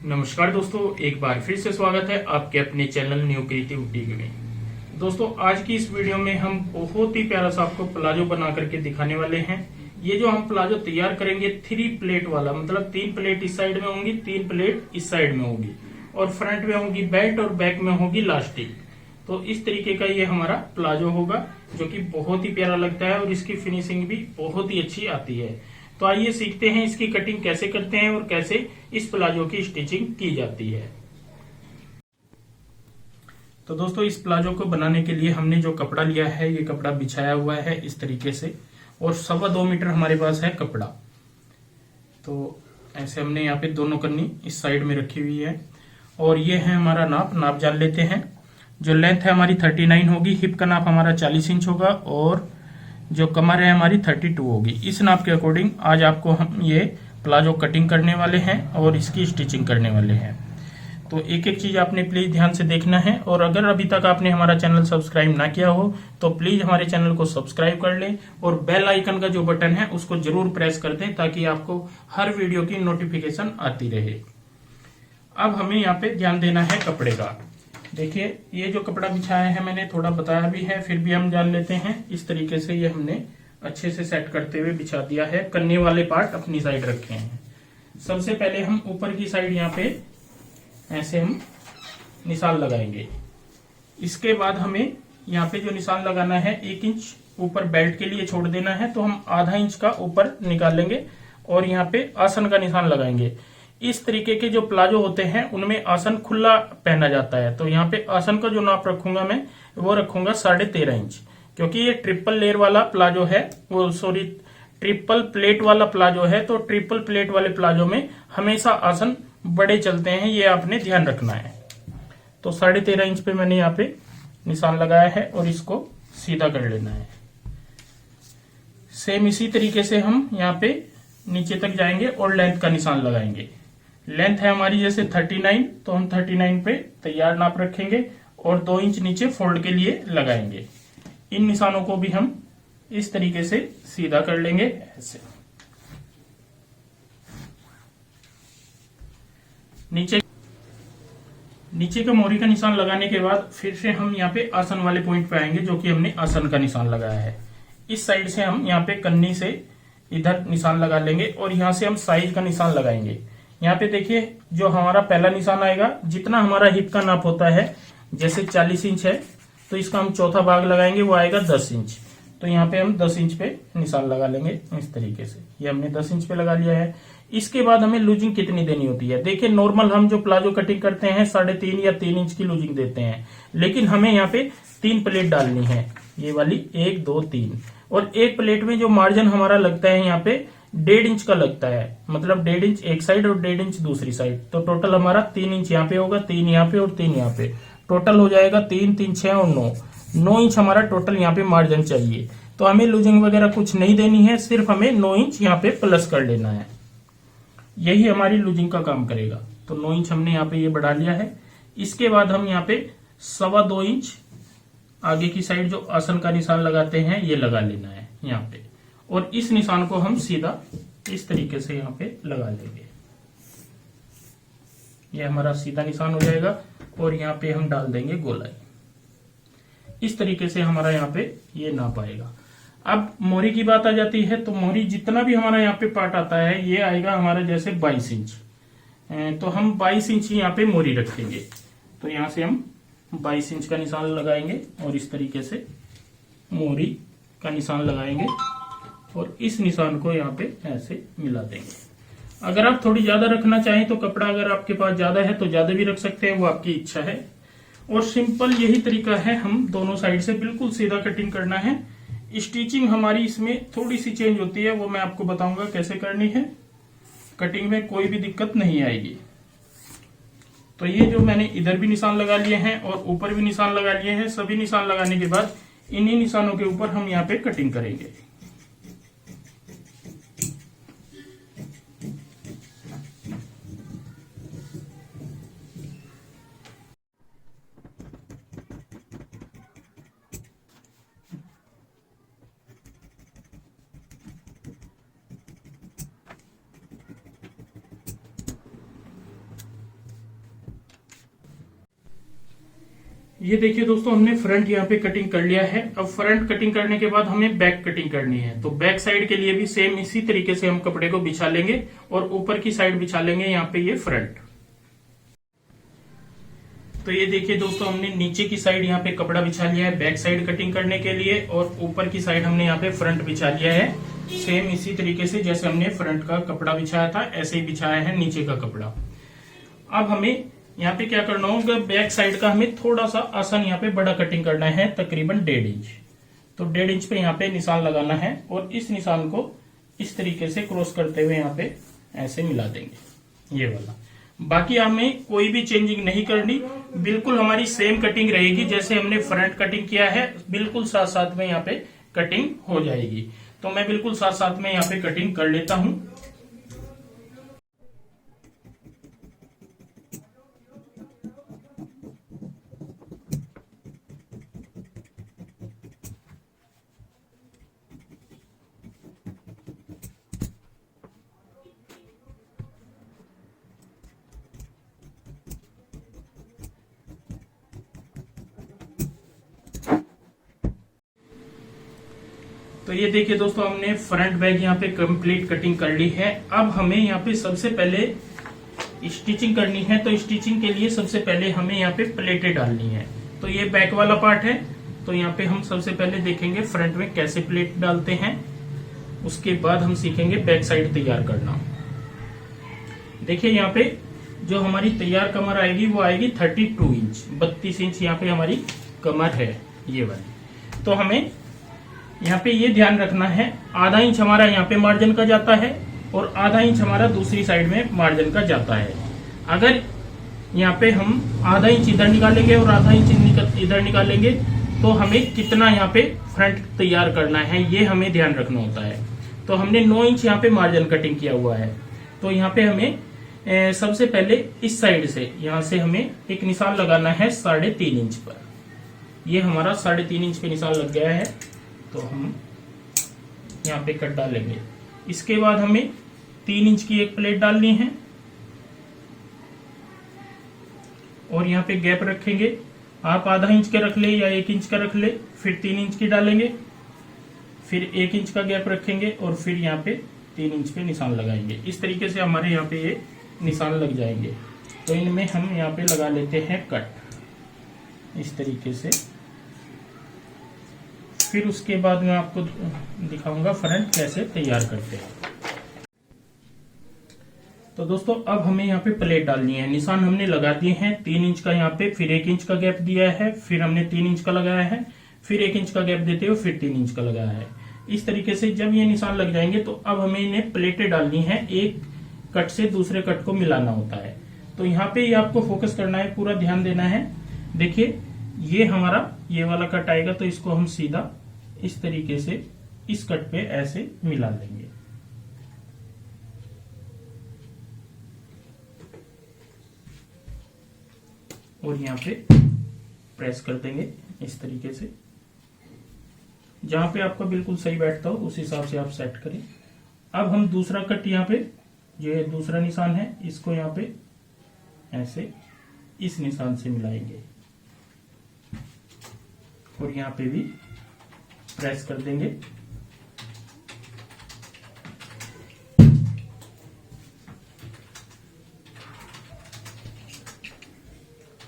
नमस्कार दोस्तों, एक बार फिर से स्वागत है आपके अपने चैनल न्यू क्रिएटिव टीवी में। दोस्तों, आज की इस वीडियो में हम बहुत ही प्यारा सा आपको प्लाजो बना करके दिखाने वाले हैं। ये जो हम प्लाजो तैयार करेंगे 3 प्लेट वाला, मतलब 3 प्लेट इस साइड में होंगी, 3 प्लेट इस साइड में होगी और फ्रंट में होगी बेल्ट और बैक में होगी लास्टिक। तो इस तरीके का ये हमारा प्लाजो होगा जो कि बहुत ही प्यारा लगता है और इसकी फिनिशिंग भी बहुत ही अच्छी आती है। तो आइए सीखते हैं इसकी कटिंग कैसे करते हैं और कैसे इस प्लाजो की स्टिचिंग की जाती है। तो दोस्तों, इस प्लाजो को बनाने के लिए हमने जो कपड़ा लिया है, ये कपड़ा बिछाया हुआ है इस तरीके से और 2.25 मीटर हमारे पास है कपड़ा। तो ऐसे हमने यहाँ पे दोनों कन्नी इस साइड में रखी हुई है और ये है हमारा नाप जान लेते हैं। जो लेंथ है हमारी 39 होगी, हिप का नाप हमारा 40 इंच होगा और जो कमर है हमारी 32 होगी। इस नाप के अकॉर्डिंग आज आपको हम ये प्लाजो कटिंग करने वाले हैं और इसकी स्टिचिंग करने वाले हैं। तो एक एक चीज आपने प्लीज ध्यान से देखना है और अगर अभी तक आपने हमारा चैनल सब्सक्राइब ना किया हो तो प्लीज हमारे चैनल को सब्सक्राइब कर लें और बेल आइकन का जो बटन है उसको जरूर प्रेस कर दें ताकि आपको हर वीडियो की नोटिफिकेशन आती रहे। अब हमें यहाँ पे ध्यान देना है कपड़े का। देखिए, ये जो कपड़ा बिछाया है मैंने थोड़ा बताया भी है, फिर भी हम जान लेते हैं। इस तरीके से ये हमने अच्छे से सेट करते हुए बिछा दिया है। कन्नी वाले पार्ट अपनी साइड रखे हैं। सबसे पहले हम ऊपर की साइड यहाँ पे ऐसे हम निशान लगाएंगे। इसके बाद हमें यहाँ पे जो निशान लगाना है 1 इंच ऊपर बेल्ट के लिए छोड़ देना है, तो हम आधा इंच का ऊपर निकाल लेंगे और यहाँ पे आसन का निशान लगाएंगे। इस तरीके के जो प्लाजो होते हैं उनमें आसन खुला पहना जाता है, तो यहाँ पे आसन का जो नाप रखूंगा मैं वो रखूंगा 13.5 इंच, क्योंकि ये ट्रिपल लेयर वाला प्लाजो है, वो सॉरी ट्रिपल प्लेट वाला प्लाजो है। तो ट्रिपल प्लेट वाले प्लाजो में हमेशा आसन बड़े चलते हैं, ये आपने ध्यान रखना है। तो 13.5 इंच पे मैंने यहाँ पे निशान लगाया है और इसको सीधा कर लेना है। सेम इसी तरीके से हम यहाँ पे नीचे तक जाएंगे और लेंथ का निशान लगाएंगे। लेंथ है हमारी जैसे 39, तो हम 39 पे तैयार नाप रखेंगे और 2 इंच नीचे फोल्ड के लिए लगाएंगे। इन निशानों को भी हम इस तरीके से सीधा कर लेंगे ऐसे। नीचे का मोरी का निशान लगाने के बाद फिर से हम यहाँ पे आसन वाले पॉइंट पे आएंगे, जो कि हमने आसन का निशान लगाया है। इस साइड से हम यहाँ पे कन्नी से इधर निशान लगा लेंगे और यहाँ से हम साइज का निशान लगाएंगे। यहाँ पे देखिए, जो हमारा पहला निशान आएगा, जितना हमारा हिप का नाप होता है जैसे 40 इंच है, तो इसका हम चौथा भाग लगाएंगे, वो आएगा 10 इंच। तो यहाँ पे हम 10 इंच पे निशान लगा लेंगे इस तरीके से। ये हमने 10 इंच पे लगा लिया है। इसके बाद हमें लूजिंग कितनी देनी होती है, देखिए नॉर्मल हम जो प्लाजो कटिंग करते हैं 3.5 या 3 इंच की लूजिंग देते हैं, लेकिन हमें यहाँ पे 3 प्लेट डालनी है, ये वाली 1 2 3। और एक प्लेट में जो मार्जिन हमारा लगता है यहाँ पे 1.5 इंच का लगता है, मतलब 1.5 इंच एक साइड और 1.5 इंच दूसरी साइड। तो टोटल हमारा 3 इंच यहाँ पे होगा, 3 यहाँ पे और 3 यहाँ पे। टोटल हो जाएगा 3 3 6 और 9 इंच हमारा टोटल यहाँ पे मार्जिन चाहिए। तो हमें लूजिंग वगैरह कुछ नहीं देनी है, सिर्फ हमें 9 इंच यहाँ पे प्लस कर लेना है, यही हमारी लूजिंग का काम करेगा। तो 9 इंच हमने यहाँ पे ये बढ़ा लिया है। इसके बाद हम यहाँ पे 2.25 इंच आगे की साइड जो आसन का निशान लगाते हैं ये लगा लेना है यहाँ पे, और इस निशान को हम सीधा इस तरीके से यहाँ पे लगा लेंगे। ये हमारा सीधा निशान हो जाएगा और यहाँ पे हम डाल देंगे गोलाई। इस तरीके से हमारा यहाँ पे ये नाप आएगा। अब मोरी की बात आ जाती है, तो मोरी जितना भी हमारा यहाँ पे पार्ट आता है ये आएगा हमारा जैसे 22 इंच। तो हम 22 इंच यहाँ पे मोरी रखेंगे। तो यहाँ से हम 22 इंच का निशान लगाएंगे और इस तरीके से मोरी का निशान लगाएंगे और इस निशान को यहाँ पे ऐसे मिला देंगे। अगर आप थोड़ी ज्यादा रखना चाहें तो कपड़ा अगर आपके पास ज्यादा है तो ज्यादा भी रख सकते हैं, वो आपकी इच्छा है। और सिंपल यही तरीका है, हम दोनों साइड से बिल्कुल सीधा कटिंग करना है। स्टिचिंग हमारी इसमें थोड़ी सी चेंज होती है, वो मैं आपको बताऊंगा कैसे करनी है। कटिंग में कोई भी दिक्कत नहीं आएगी। तो ये जो मैंने इधर भी निशान लगा लिए हैं और ऊपर भी निशान लगा लिए हैं, सभी निशान लगाने के बाद इन्हीं निशानों के ऊपर हम यहाँ पे कटिंग करेंगे। ये देखिए दोस्तों, हमने फ्रंट यहाँ पे कटिंग कर लिया है। अब फ्रंट कटिंग करने के बाद हमें बैक कटिंग करनी है। तो बैक साइड के लिए भी सेम इसी तरीके से हम कपड़े को बिछा लेंगे और ऊपर की साइड बिछा लेंगे यहाँ पे ये फ्रंट। तो ये देखिए दोस्तों, हमने नीचे की साइड यहाँ पे कपड़ा बिछा लिया है बैक साइड कटिंग करने के लिए, और ऊपर की साइड हमने यहाँ पे फ्रंट बिछा लिया है। सेम इसी तरीके से जैसे हमने फ्रंट का कपड़ा बिछाया था ऐसे ही बिछाया है नीचे का कपड़ा। अब हमें यहाँ पे क्या करना होगा, बैक साइड का हमें थोड़ा सा आसान यहाँ पे बड़ा कटिंग करना है, तकरीबन 1.5 इंच। तो 1.5 इंच पे यहाँ पे निशान लगाना है और इस निशान को इस तरीके से क्रॉस करते हुए यहाँ पे ऐसे मिला देंगे, ये वाला। बाकी हमें कोई भी चेंजिंग नहीं करनी, बिल्कुल हमारी सेम कटिंग रहेगी जैसे हमने फ्रंट कटिंग किया है, बिल्कुल साथ साथ में यहाँ पे कटिंग हो जाएगी। तो मैं बिल्कुल साथ साथ में यहाँ पे कटिंग कर लेता हूं। तो ये देखिए दोस्तों, हमने फ्रंट बैक यहाँ पे कंप्लीट कटिंग कर ली है। अब हमें यहाँ पे सबसे पहले स्टिचिंग करनी है। तो स्टिचिंग के लिए सबसे पहले हमें यहाँ पे प्लेटें डालनी है। तो ये बैक वाला पार्ट है, तो यहाँ पे हम सबसे पहले देखेंगे फ्रंट में कैसे प्लेट डालते हैं, उसके बाद हम सीखेंगे बैक साइड तैयार करना। देखिए यहाँ पे जो हमारी तैयार कमर आएगी वो आएगी 32 इंच, 32 इंच यहाँ पे हमारी कमर है ये वाली। तो हमें यहाँ पे ये ध्यान रखना है, आधा इंच हमारा यहाँ पे मार्जिन का जाता है और आधा इंच हमारा दूसरी साइड में मार्जिन का जाता है। अगर यहाँ पे हम आधा इंच इधर निकालेंगे और आधा इंच इधर निकालेंगे तो हमें कितना यहाँ पे फ्रंट तैयार करना है ये हमें ध्यान रखना होता है। तो हमने 9 इंच यहाँ पे मार्जिन कटिंग किया हुआ है। तो यहाँ पे हमें सबसे पहले इस साइड से यहाँ से हमें एक निशान लगाना है 3.5 इंच पर। ये हमारा 3.5 इंच पे निशान लग गया है, तो हम यहाँ पे कट डालेंगे। इसके बाद हमें 3 इंच की एक प्लेट डालनी है और यहाँ पे गैप रखेंगे। आप आधा इंच का रख ले या 1 इंच का रख ले, फिर 3 इंच की डालेंगे, फिर 1 इंच का गैप रखेंगे और फिर यहाँ पे 3 इंच पे निशान लगाएंगे। इस तरीके से हमारे यहाँ पे ये निशान लग जाएंगे। तो इनमें हम यहाँ पे लगा लेते हैं कट इस तरीके से। फिर उसके बाद मैं आपको दिखाऊंगा फ्रंट कैसे तैयार करते हैं। तो दोस्तों अब हमें यहाँ पे प्लेट डालनी है। निशान हमने लगा दिए हैं 3 इंच का यहाँ पे, फिर 1 इंच का गैप दिया है, फिर हमने 3 इंच का लगाया है, फिर 1 इंच का गैप देते हुए फिर 3 इंच का लगाया है। इस तरीके से जब ये निशान लग जाएंगे तो अब हमें इन्हें प्लेटें डालनी है, एक कट से दूसरे कट को मिलाना होता है। तो यहाँ पे ये आपको फोकस करना है, पूरा ध्यान देना है। देखिए ये हमारा ये वाला कट आएगा तो इसको हम सीधा इस तरीके से इस कट पे ऐसे मिला लेंगे। और यहाँ पे प्रेस कर देंगे इस तरीके से। जहां पे आपका बिल्कुल सही बैठता हो उस हिसाब से आप सेट करें। अब हम दूसरा कट यहाँ पे, ये दूसरा निशान है, इसको यहाँ पे ऐसे इस निशान से मिलाएंगे और यहाँ पे भी प्रेस कर देंगे।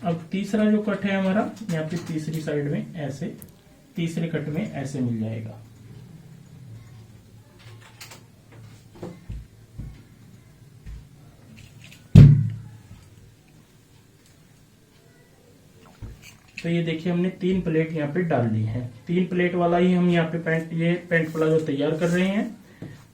अब तीसरा जो कट है हमारा यहाँ पे तीसरी साइड में ऐसे, तीसरे कट में ऐसे मिल जाएगा। तो ये देखिए हमने 3 प्लेट यहाँ पे डाल दी है। 3 प्लेट वाला ही हम यहाँ पे ये पैंट प्लाजो तैयार कर रहे हैं।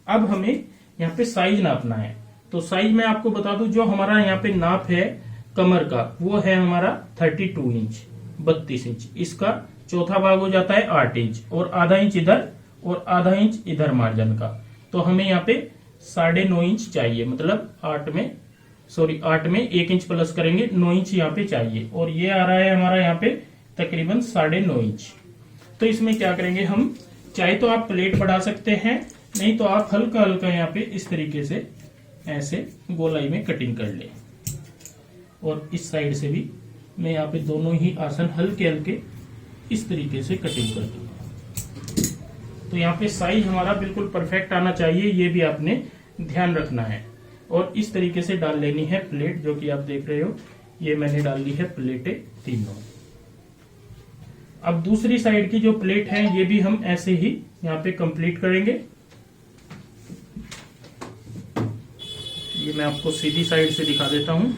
अब हमें यहाँ पे साइज नापना है। तो साइज मैं आपको बता दूं, जो हमारा यहाँ पे नाप है कमर का वो है हमारा 32 इंच, 32 इंच। इसका चौथा भाग हो जाता है 8 इंच और आधा इंच इधर और आधा इंच इधर मार्जिन का। तो हमें यहाँ पे 9.5 इंच चाहिए, मतलब 8 में 1 इंच प्लस करेंगे, 9 इंच यहाँ पे चाहिए। और ये आ रहा है हमारा यहाँ पे तकरीबन 9.5 इंच। तो इसमें क्या करेंगे हम, चाहे तो आप प्लेट बढ़ा सकते हैं, नहीं तो आप हल्का हल्का यहाँ पे इस तरीके से ऐसे गोलाई में कटिंग कर ले और इस साइड से भी मैं यहाँ पे दोनों ही आसन हल्के हल्के इस तरीके से कटिंग कर दूंगा। तो यहाँ पे साइज हमारा बिल्कुल परफेक्ट आना चाहिए, ये भी आपने ध्यान रखना है। और इस तरीके से डाल लेनी है प्लेट, जो कि आप देख रहे हो ये मैंने डाल ली है प्लेटें तीनों। अब दूसरी साइड की जो प्लेट है ये भी हम ऐसे ही यहाँ पे कंप्लीट करेंगे। ये मैं आपको सीधी साइड से दिखा देता हूं।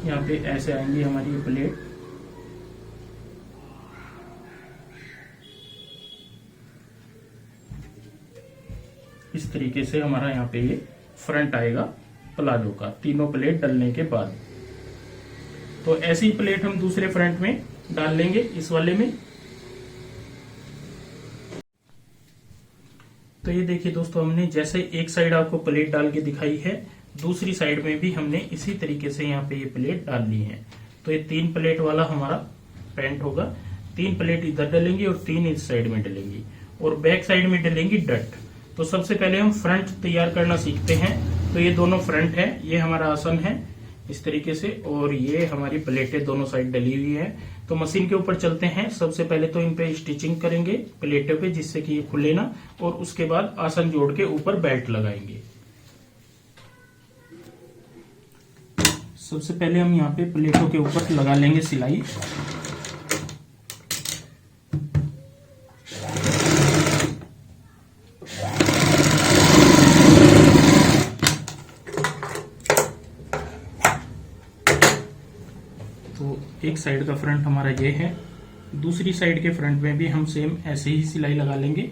यहाँ पे ऐसे आएंगी हमारी ये प्लेट। इस तरीके से हमारा यहाँ पे ये फ्रंट आएगा प्लाजो का, तीनों प्लेट डालने के बाद। तो ऐसी प्लेट हम दूसरे फ्रंट में डाल लेंगे, इस वाले में। तो ये देखिए दोस्तों, हमने जैसे एक साइड आपको प्लेट डाल के दिखाई है, दूसरी साइड में भी हमने इसी तरीके से यहाँ पे ये प्लेट डाल ली है। तो ये 3 प्लेट वाला हमारा पैंट होगा। 3 प्लेट इधर डलेंगी और 3 इस साइड में डलेंगी, और बैक साइड में डलेंगी डट। तो सबसे पहले हम फ्रंट तैयार करना सीखते हैं। तो ये दोनों फ्रंट है, ये हमारा आसन है इस तरीके से, और ये हमारी प्लेटें दोनों साइड डली हुई है। तो मशीन के ऊपर चलते हैं। सबसे पहले तो इन पे स्टिचिंग करेंगे प्लेटों पे, जिससे कि ये खुले ना, और उसके बाद आसन जोड़ के ऊपर बेल्ट लगाएंगे। सबसे पहले हम यहाँ पे प्लेटों के ऊपर लगा लेंगे सिलाई। तो एक साइड का फ्रंट हमारा ये है, दूसरी साइड के फ्रंट में भी हम सेम ऐसे ही सिलाई लगा लेंगे।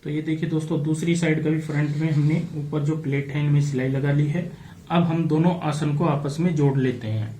तो ये देखिए दोस्तों, दूसरी साइड का भी फ्रंट में हमने ऊपर जो प्लेट है इनमें सिलाई लगा ली है। अब हम दोनों आसन को आपस में जोड़ लेते हैं।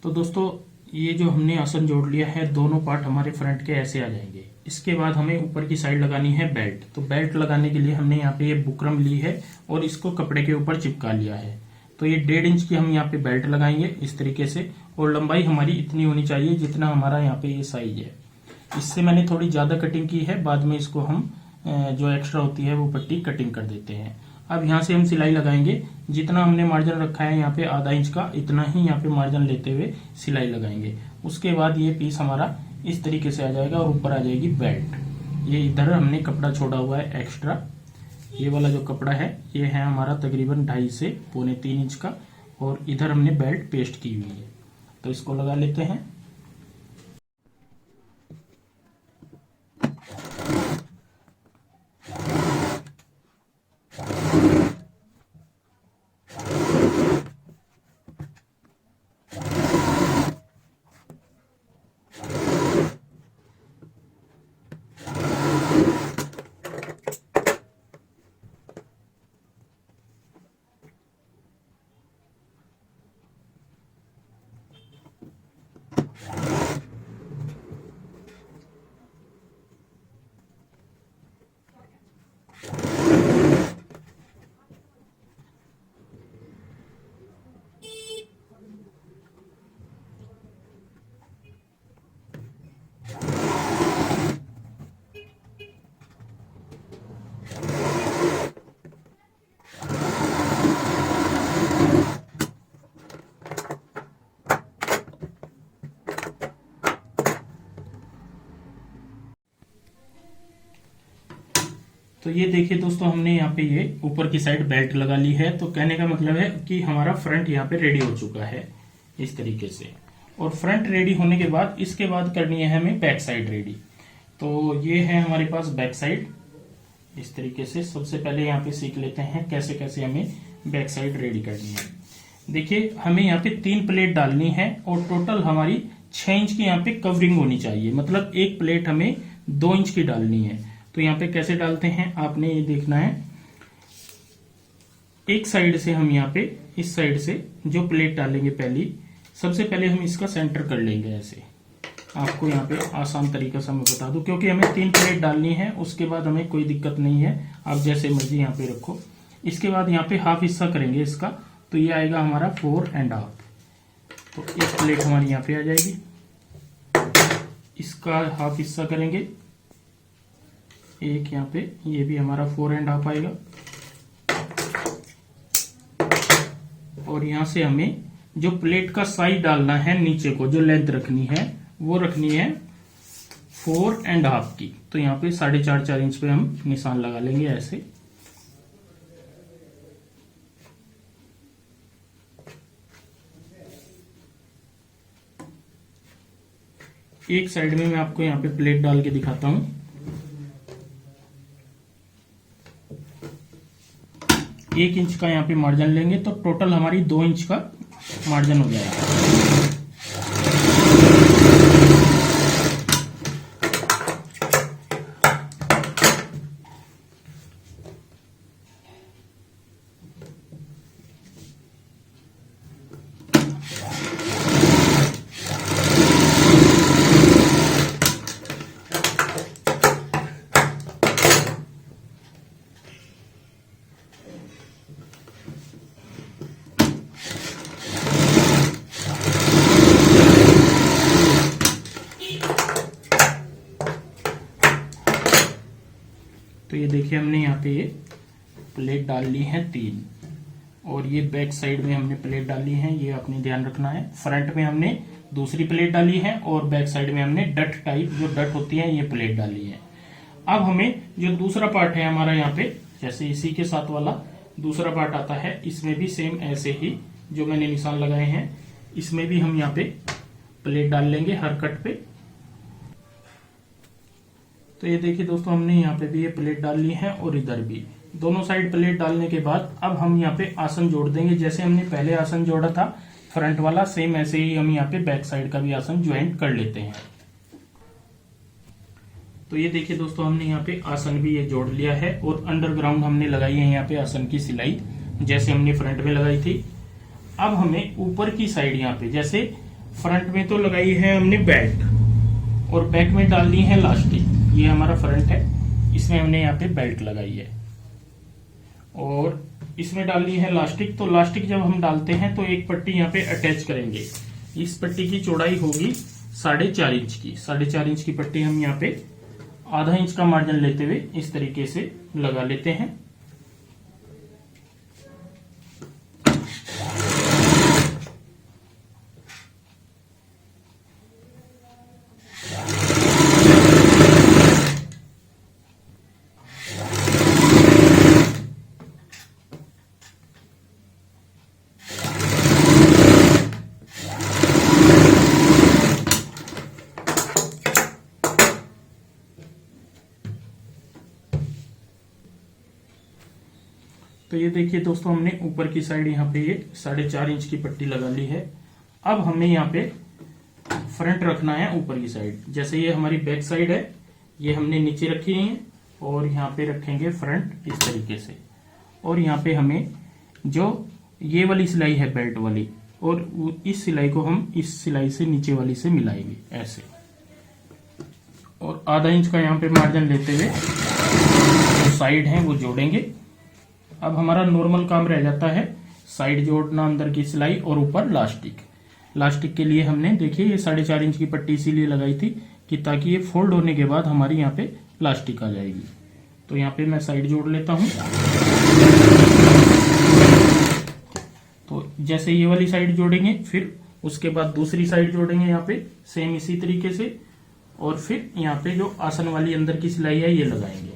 तो दोस्तों, ये जो हमने आसन जोड़ लिया है, दोनों पार्ट हमारे फ्रंट के ऐसे आ जाएंगे। इसके बाद हमें ऊपर की साइड लगानी है बेल्ट। तो बेल्ट लगाने के लिए हमने यहाँ पे ये बुकरम ली है और इसको कपड़े के ऊपर चिपका लिया है। तो ये 1.5 इंच की हम यहाँ पे बेल्ट लगाएंगे इस तरीके से, और लंबाई हमारी इतनी होनी चाहिए जितना हमारा यहाँ पे ये साइज है। इससे मैंने थोड़ी ज्यादा कटिंग की है, बाद में इसको हम जो एक्स्ट्रा होती है वो पट्टी कटिंग कर देते हैं। अब यहाँ से हम सिलाई लगाएंगे। जितना हमने मार्जिन रखा है यहाँ पे ½ इंच का, इतना ही यहाँ पे मार्जिन लेते हुए सिलाई लगाएंगे। उसके बाद ये पीस हमारा इस तरीके से आ जाएगा और ऊपर आ जाएगी बेल्ट। ये इधर हमने कपड़ा छोड़ा हुआ है एक्स्ट्रा। ये वाला जो कपड़ा है ये है हमारा तकरीबन 2.5 से 3.25 इंच का, और इधर हमने बेल्ट पेस्ट की हुई है। तो इसको लगा लेते हैं। तो ये देखिए दोस्तों, हमने यहाँ पे ये ऊपर की साइड बेल्ट लगा ली है। तो कहने का मतलब है कि हमारा फ्रंट यहाँ पे रेडी हो चुका है इस तरीके से। और फ्रंट रेडी होने के बाद इसके बाद करनी है हमें बैक साइड रेडी। तो ये है हमारे पास बैक साइड। इस तरीके से सबसे पहले यहाँ पे सीख लेते हैं कैसे कैसे हमें बैक साइड रेडी करनी है। देखिए हमें यहाँ पे 3 प्लेट डालनी है और टोटल हमारी 6 इंच की यहाँ पे कवरिंग होनी चाहिए, मतलब एक प्लेट हमें 2 इंच की डालनी है। तो यहाँ पे कैसे डालते हैं आपने ये देखना है। एक साइड से हम यहाँ पे इस साइड से जो प्लेट डालेंगे पहली, सबसे पहले हम इसका सेंटर कर लेंगे ऐसे। आपको यहाँ पे आसान तरीका से मैं बता दूं, क्योंकि हमें 3 प्लेट डालनी है, उसके बाद हमें कोई दिक्कत नहीं है, आप जैसे मर्जी यहाँ पे रखो। इसके बाद यहाँ पे हाफ हिस्सा करेंगे इसका, तो ये आएगा हमारा 4.5। तो एक प्लेट हमारी यहाँ पे आ जाएगी, इसका हाफ हिस्सा करेंगे एक यहाँ पे, ये भी हमारा 4.5 आएगा। और यहाँ से हमें जो प्लेट का साइज डालना है नीचे को, जो लेंथ रखनी है वो रखनी है 4.5 की। तो यहाँ पे 4.5 इंच पे हम निशान लगा लेंगे ऐसे। एक साइड में मैं आपको यहाँ पे प्लेट डाल के दिखाता हूं। एक इंच का यहाँ पे मार्जिन लेंगे तो टोटल हमारी 2 इंच का मार्जिन हो जाएगा। तो ये देखिए हमने यहाँ पे ये प्लेट डाल ली है 3, और ये बैक साइड में हमने प्लेट डाली है, ये आपने ध्यान रखना है। फ्रंट में हमने दूसरी प्लेट डाली है और बैक साइड में हमने डट टाइप जो डट होती है ये प्लेट डाली है। अब हमें जो दूसरा पार्ट है हमारा यहाँ पे, जैसे इसी के साथ वाला दूसरा पार्ट आता है, इसमें भी सेम ऐसे ही जो मैंने निशान लगाए हैं, इसमें भी हम यहाँ पे प्लेट डाल लेंगे हर कट पे। तो ये देखिए दोस्तों, हमने यहाँ पे भी ये प्लेट डाल ली है और इधर भी, दोनों साइड प्लेट डालने के बाद अब हम यहाँ पे आसन जोड़ देंगे। जैसे हमने पहले आसन जोड़ा था फ्रंट वाला, सेम ऐसे ही हम यहाँ पे बैक साइड का भी आसन ज्वाइंट कर लेते हैं। तो ये देखिए दोस्तों, हमने यहाँ पे आसन भी ये जोड़ लिया है और अंडरग्राउंड हमने लगाई है यहाँ पे आसन की सिलाई, जैसे हमने फ्रंट में लगाई थी। अब हमें ऊपर की साइड यहाँ पे, जैसे फ्रंट में तो लगाई है हमने बेल्ट और बैक में डालनी है लास्टिक। ये हमारा फ्रंट है, इसमें हमने यहाँ पे बेल्ट लगाई है और इसमें डालनी है लास्टिक। तो लास्टिक जब हम डालते हैं तो एक पट्टी यहाँ पे अटैच करेंगे। इस पट्टी की चौड़ाई होगी 4.5 इंच की। 4.5 इंच की पट्टी हम यहाँ पे आधा इंच का मार्जिन लेते हुए इस तरीके से लगा लेते हैं। तो ये देखिए दोस्तों, हमने ऊपर की साइड यहाँ पे ये 4.5 इंच की पट्टी लगा ली है। अब हमें यहाँ पे फ्रंट रखना है ऊपर की साइड। जैसे ये हमारी बैक साइड है, ये हमने नीचे रखी है और यहाँ पे रखेंगे फ्रंट इस तरीके से। और यहाँ पे हमें जो ये वाली सिलाई है बेल्ट वाली, और इस सिलाई को हम इस सिलाई से नीचे वाली से मिलाएंगे ऐसे, और आधा इंच का यहाँ पे मार्जिन लेते हुए जो साइड है वो जोड़ेंगे। अब हमारा नॉर्मल काम रह जाता है साइड जोड़ना, अंदर की सिलाई और ऊपर लास्टिक। लास्टिक के लिए हमने देखिए ये 4.5 इंच की पट्टी इसीलिए लगाई थी कि ताकि ये फोल्ड होने के बाद हमारी यहाँ पे लास्टिक आ जाएगी। तो यहाँ पे मैं साइड जोड़ लेता हूँ। तो जैसे ये वाली साइड जोड़ेंगे, फिर उसके बाद दूसरी साइड जोड़ेंगे यहाँ पे सेम इसी तरीके से, और फिर यहाँ पे जो आसन वाली अंदर की सिलाई है ये लगाएंगे।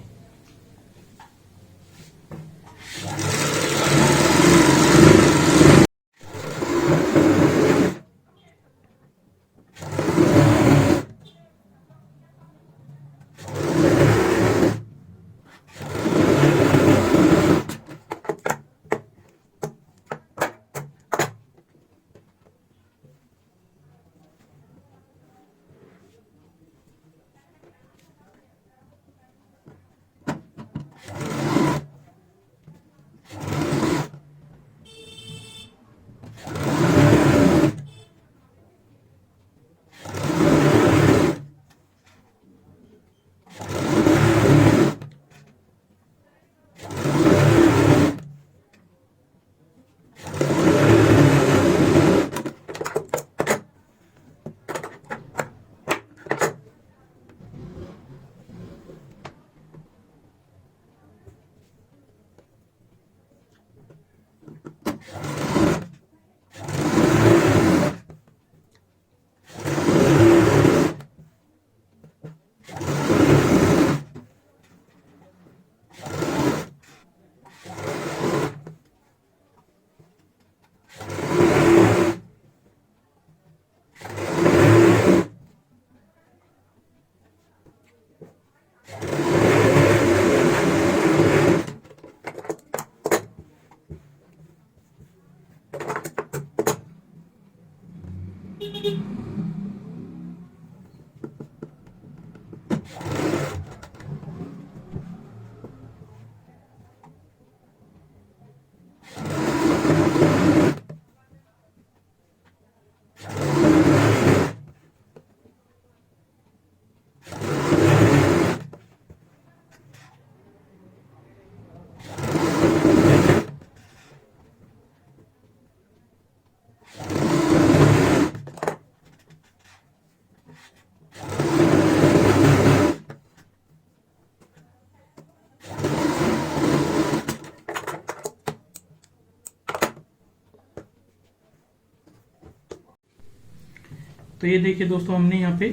तो ये देखिए दोस्तों, हमने यहाँ पे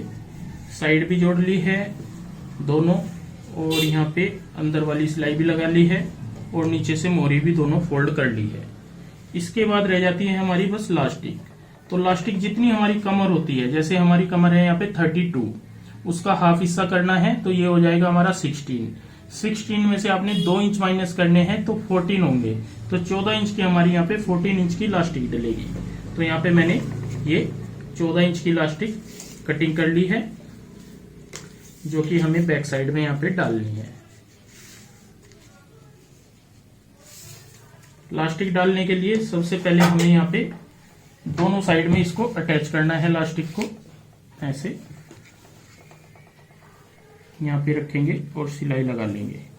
साइड भी जोड़ ली है दोनों, और यहाँ पे अंदर वाली सिलाई भी लगा ली है, और नीचे से मोरी भी दोनों फोल्ड कर ली है। इसके बाद रह जाती है हमारी बस लास्टिक। तो लास्टिक जितनी हमारी कमर होती है, जैसे हमारी कमर है यहाँ पे 32, उसका हाफ हिस्सा करना है, तो ये हो जाएगा हमारा 16 में से आपने 2 इंच माइनस करने हैं तो 14 होंगे, तो 14 इंच की हमारी यहाँ पे 14 इंच की लास्टिक डलेगी। तो यहाँ पे मैंने ये 14 इंच की लास्टिक कटिंग कर ली है, जो कि हमें बैक साइड में यहाँ पे डालनी है। लास्टिक डालने के लिए सबसे पहले हमें यहाँ पे दोनों साइड में इसको अटैच करना है। लास्टिक को ऐसे यहाँ पे रखेंगे और सिलाई लगा लेंगे।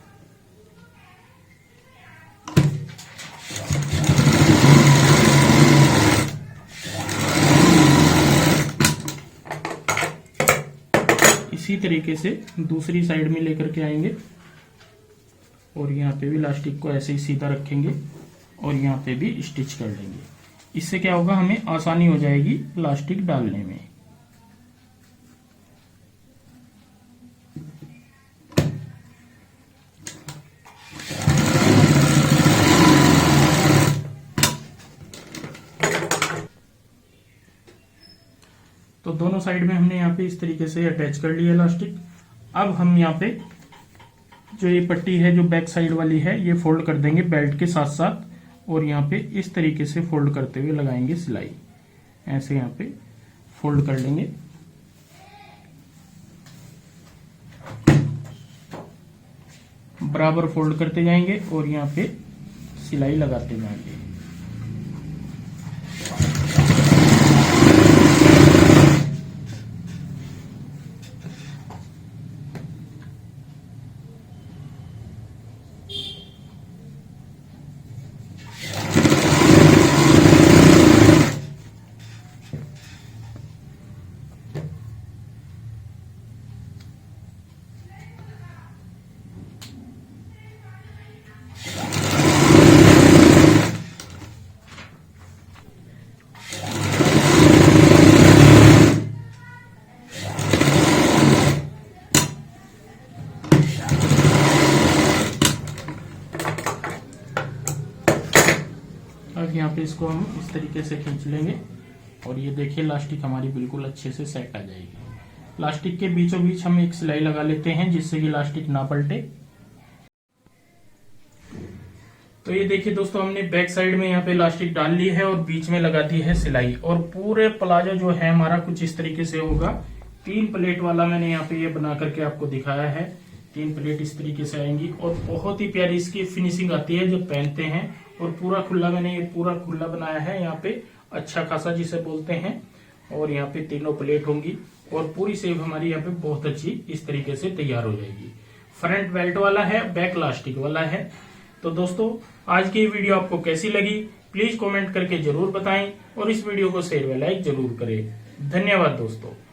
इसी तरीके से दूसरी साइड में लेकर के आएंगे, और यहाँ पे भी लास्टिक को ऐसे ही सीधा रखेंगे और यहाँ पे भी स्टिच कर लेंगे। इससे क्या होगा, हमें आसानी हो जाएगी लास्टिक डालने में। तो दोनों साइड में हमने यहाँ पे इस तरीके से अटैच कर लिया लास्टिक। अब हम यहाँ पे जो ये पट्टी है जो बैक साइड वाली है, ये फोल्ड कर देंगे बेल्ट के साथ साथ, और यहाँ पे इस तरीके से फोल्ड करते हुए लगाएंगे सिलाई। ऐसे यहाँ पे फोल्ड कर लेंगे। बराबर फोल्ड करते जाएंगे और यहाँ पे सिलाई लगाते जाएंगे। अब यहाँ पे इसको हम इस तरीके से खींच लेंगे, और ये देखिए लास्टिक हमारी बिल्कुल अच्छे से सेट आ जाएगी। लास्टिक के बीचों बीच हम एक सिलाई लगा लेते हैं, जिससे कि लास्टिक ना पलटे। तो ये देखिए दोस्तों, हमने बैक साइड में यहाँ पे लास्टिक डाल ली है और बीच में लगा दी है सिलाई, और पूरे प्लाजो जो है हमारा कुछ इस तरीके से होगा। 3 प्लेट वाला मैंने यहाँ पे ये बना करके आपको दिखाया है। 3 प्लेट इस तरीके से आएंगी, और बहुत ही प्यारी इसकी फिनिशिंग आती है जब पहनते हैं। और पूरा खुला, मैंने ये पूरा खुला बनाया है यहाँ पे, अच्छा खासा जिसे बोलते हैं। और यहाँ पे तीनों प्लेट होंगी, और पूरी शेप हमारी यहाँ पे बहुत अच्छी इस तरीके से तैयार हो जाएगी। फ्रंट बेल्ट वाला है, बैक लास्टिक वाला है। तो दोस्तों, आज की वीडियो आपको कैसी लगी प्लीज कमेंट करके जरूर बताएं, और इस वीडियो को शेयर व लाइक जरूर करें। धन्यवाद दोस्तों।